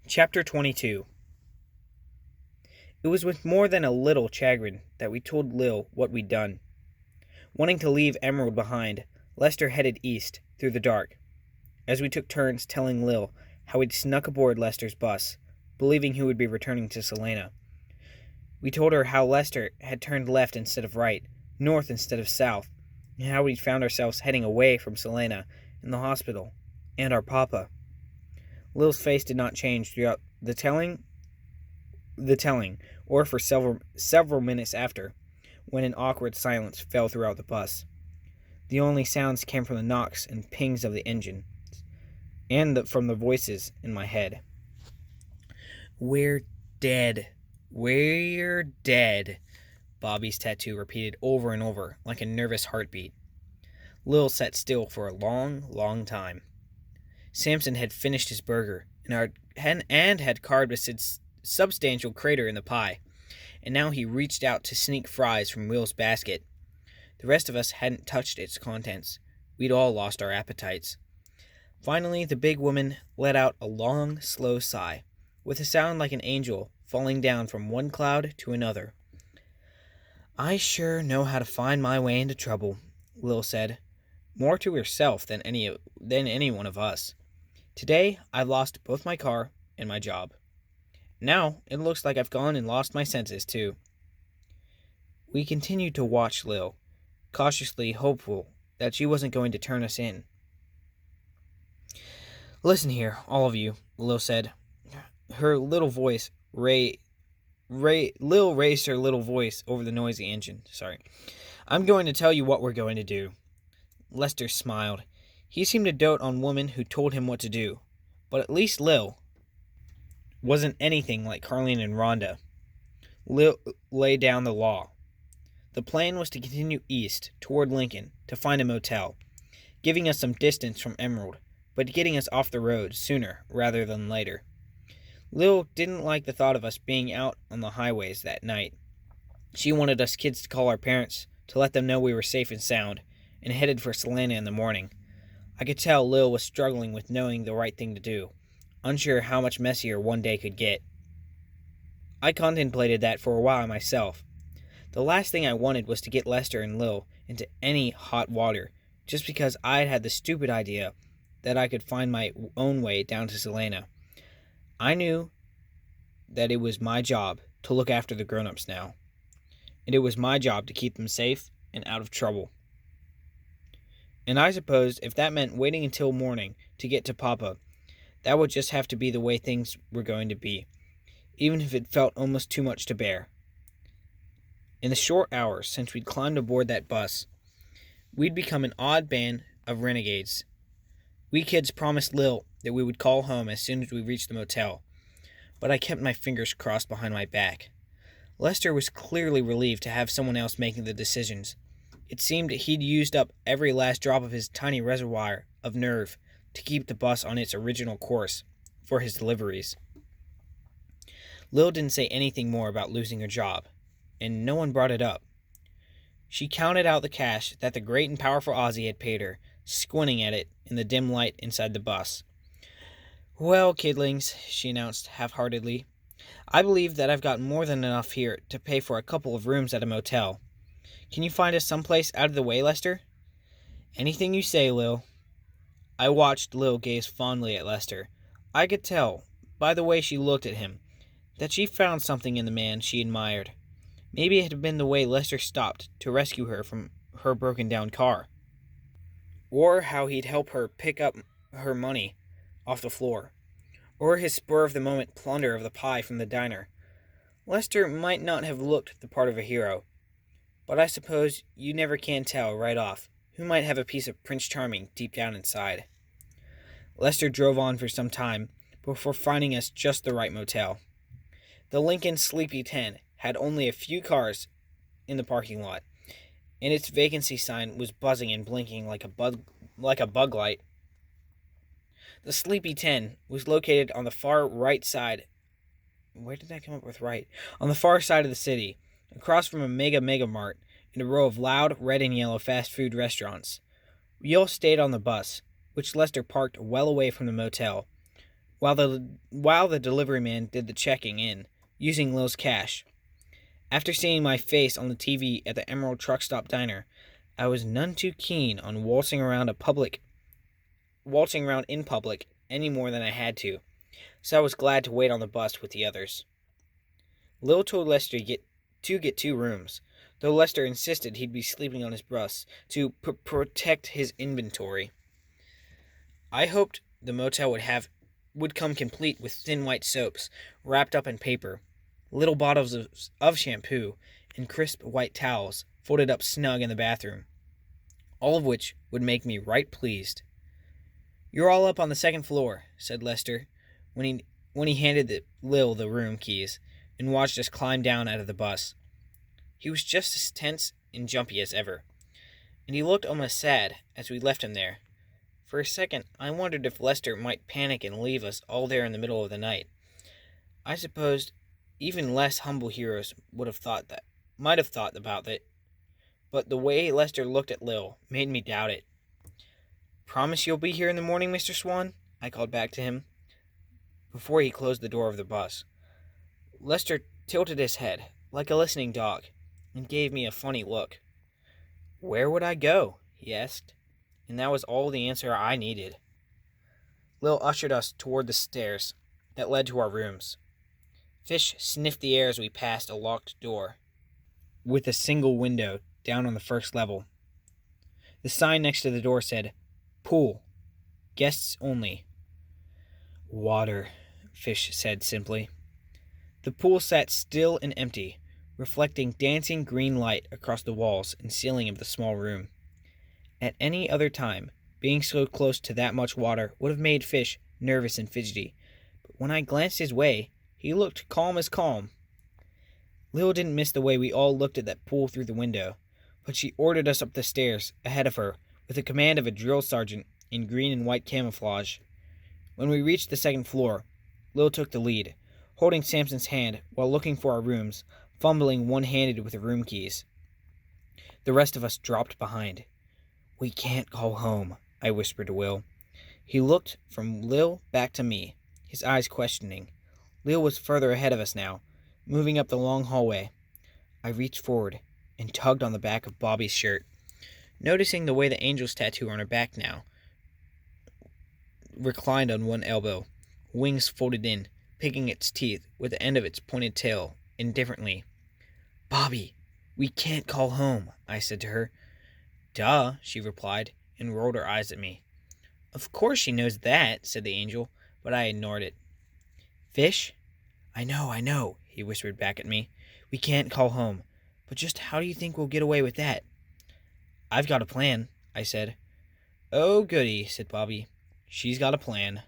Chapter 22. It was with more than a little chagrin that we told Lil what we'd done. Wanting to leave Emerald behind, Lester headed east through the dark, as we took turns telling Lil how we'd snuck aboard Lester's bus, believing he would be returning to Selena. We told her how Lester had turned left instead of right, north instead of south, and how we'd found ourselves heading away from Selena and the hospital, and our papa. Lil's face did not change throughout the telling, or for several minutes after, when an awkward silence fell throughout the bus. The only sounds came from the knocks and pings of the engine, and from the voices in my head. "We're dead. We're dead," Bobby's tattoo repeated over and over, like a nervous heartbeat. Lil sat still for a long, long time. Samson had finished his burger and had carved a substantial crater in the pie, and now he reached out to sneak fries from Will's basket. The rest of us hadn't touched its contents. We'd all lost our appetites. Finally, the big woman let out a long, slow sigh, with a sound like an angel falling down from one cloud to another. "I sure know how to find my way into trouble," Lil said, more to herself than any one of us. "Today, I've lost both my car and my job. Now, it looks like I've gone and lost my senses, too." We continued to watch Lil, cautiously hopeful that she wasn't going to turn us in. "Listen here, all of you," Lil said. Her little voice, Lil raised her little voice over the noisy engine. "I'm going to tell you what we're going to do." Lester smiled. He seemed to dote on women who told him what to do, but at least Lil wasn't anything like Carlene and Rhonda. Lil laid down the law. The plan was to continue east toward Lincoln to find a motel, giving us some distance from Emerald, but getting us off the road sooner rather than later. Lil didn't like the thought of us being out on the highways that night. She wanted us kids to call our parents to let them know we were safe and sound, and headed for Selena in the morning. I could tell Lil was struggling with knowing the right thing to do, unsure how much messier one day could get. I contemplated that for a while myself. The last thing I wanted was to get Lester and Lil into any hot water, just because I'd had the stupid idea that I could find my own way down to Selena. I knew that it was my job to look after the grown-ups now, and it was my job to keep them safe and out of trouble. And I supposed if that meant waiting until morning to get to Papa, that would just have to be the way things were going to be, even if it felt almost too much to bear. In the short hours since we'd climbed aboard that bus, we'd become an odd band of renegades. We kids promised Lil that we would call home as soon as we reached the motel, but I kept my fingers crossed behind my back. Lester was clearly relieved to have someone else making the decisions. It seemed he'd used up every last drop of his tiny reservoir of nerve to keep the bus on its original course for his deliveries. Lil didn't say anything more about losing her job, and no one brought it up. She counted out the cash that the great and powerful Ozzy had paid her, squinting at it in the dim light inside the bus. "Well, kidlings," she announced half-heartedly, "I believe that I've got more than enough here to pay for a couple of rooms at a motel. Can you find us someplace out of the way, Lester?" "Anything you say, Lil." I watched Lil gaze fondly at Lester. I could tell, by the way she looked at him, that she found something in the man she admired. Maybe it had been the way Lester stopped to rescue her from her broken-down car, or how he'd help her pick up her money off the floor, or his spur-of-the-moment plunder of the pie from the diner. Lester might not have looked the part of a hero, but I suppose you never can tell right off who might have a piece of Prince Charming deep down inside. Lester drove on for some time before finding us just the right motel. The Lincoln Sleepy 10 had only a few cars in the parking lot, and its vacancy sign was buzzing and blinking like a bug light. The Sleepy 10 was located on the far right side. Where did I come up with right? On the far side of the city, across from a mega mart and a row of loud red and yellow fast food restaurants. We all stayed on the bus, which Lester parked well away from the motel, while the delivery man did the checking in, using Lil's cash. After seeing my face on the TV at the Emerald Truck Stop Diner, I was none too keen on waltzing around in public any more than I had to, so I was glad to wait on the bus with the others. Lil told Lester to get 2 rooms, though Lester insisted he'd be sleeping on his bus to protect his inventory. I hoped the motel would come complete with thin white soaps wrapped up in paper, little bottles of shampoo, and crisp white towels folded up snug in the bathroom, all of which would make me right pleased. "You're all up on the 2nd floor," said Lester, when he handed Lil the room keys and watched us climb down out of the bus. He was just as tense and jumpy as ever, and he looked almost sad as we left him there. For a second, I wondered if Lester might panic and leave us all there in the middle of the night. I supposed even less humble heroes might have thought about it, but the way Lester looked at Lil made me doubt it. "Promise you'll be here in the morning, Mr. Swan?" I called back to him before he closed the door of the bus. Lester tilted his head, like a listening dog, and gave me a funny look. "Where would I go?" he asked, and that was all the answer I needed. Lil ushered us toward the stairs that led to our rooms. Fish sniffed the air as we passed a locked door, with a single window down on the 1st level. The sign next to the door said, "Pool. Guests only." "Water," Fish said simply. The pool sat still and empty, reflecting dancing green light across the walls and ceiling of the small room. At any other time, being so close to that much water would have made Fish nervous and fidgety, but when I glanced his way, he looked calm as calm. Lil didn't miss the way we all looked at that pool through the window, but she ordered us up the stairs ahead of her with the command of a drill sergeant in green and white camouflage. When we reached the 2nd floor, Lil took the lead, holding Samson's hand while looking for our rooms, fumbling one-handed with the room keys. The rest of us dropped behind. "We can't call home," I whispered to Will. He looked from Lil back to me, his eyes questioning. Lil was further ahead of us now, moving up the long hallway. I reached forward and tugged on the back of Bobby's shirt, noticing the way the angel's tattoo on her back now reclined on one elbow, wings folded in, picking its teeth with the end of its pointed tail indifferently. "Bobby, we can't call home," I said to her. "Duh," she replied, and rolled her eyes at me. "Of course she knows that," said the angel, but I ignored it. "Fish? I know, he whispered back at me. "We can't call home, but just how do you think we'll get away with that?" "I've got a plan," I said. "Oh, goody," said Bobby. "She's got a plan."